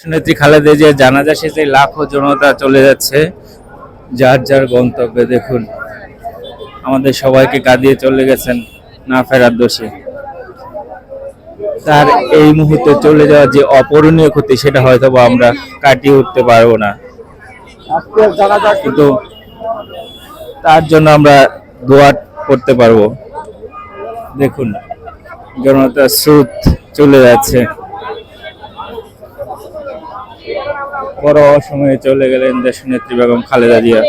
নেত্রী খালেদা জিয়ার জানাজা শেষে লাখো জনতা চলে যাচ্ছে যার যার গন্তব্যে। দেখুন, আমাদের সবাইকে কাঁদিয়ে চলে গেছেন না ফেরার দোষে। তার এই মুহূর্তে চলে যাওয়ার যে অপূরণীয় ক্ষতি, সেটা হয়তো আমরা কাটিয়ে উঠতে পারবো না, কিন্তু তার জন্য আমরা দোয়া করতে পারবো। দেখুন, জনতার স্রোত চলে যাচ্ছে। বড় অসময়ে চলে গেলেন দেশনেত্রী বেগম খালেদা জিয়া।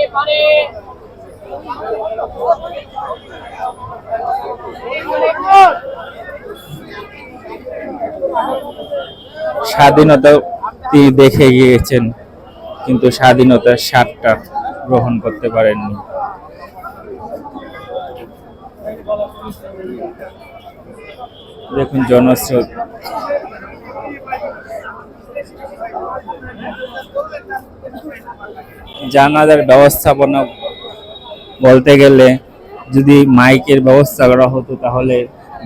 স্বাধীনতা তিনি দেখে গিয়েছেন, কিন্তু স্বাধীনতার স্বাদটা গ্রহণ করতে পারেননি। দেখুন জনস্রোত। জানাজার ব্যবস্থাপনা বলতে গেলে, যদি মাইকের ব্যবস্থা করা হতো তাহলে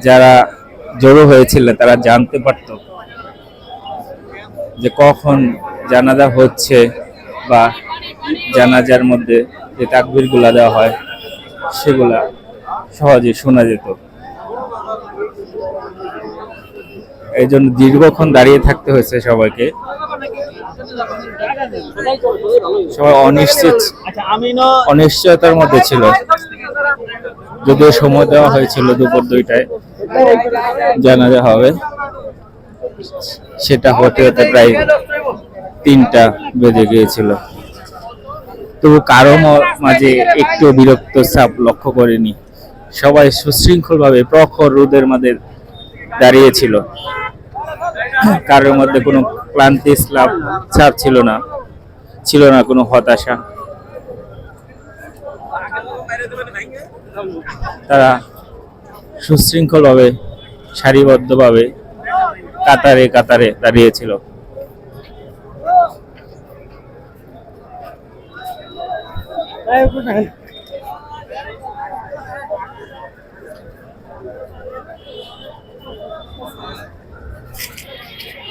যারা জড়ো হয়েছিল তারা জানতে পারত যে কখন জানাজা হচ্ছে, বা জানাজার মধ্যে যে তাকবীর গুলা দেওয়া হয় সেগুলা সহজে শোনা যেত। এই জন্য দীর্ঘক্ষণ দাঁড়িয়ে থাকতে হয়েছে সবাইকে। সবাই অনিশ্চয়তার মধ্যে ছিল। যদিও সময় দেওয়া হয়েছিল দুপুর 2টায় জানাজা হবে, সেটা হতে হতে প্রায় 3টা বেজে গিয়েছিল। তবু কারো মাঝে একটু বিরক্ত ছাপ লক্ষ্য করিনি। সবাই সুশৃঙ্খল ভাবে প্রখর রোদের মাঝে দাঁড়িয়েছিল। কারোর মধ্যে কোনো ক্লান্তি ছাপ ছিল না কোনো হতাশা। তারা সুশৃঙ্খল ভাবে সারিবদ্ধ ভাবে কাতারে কাতারে দাঁড়িয়েছিল।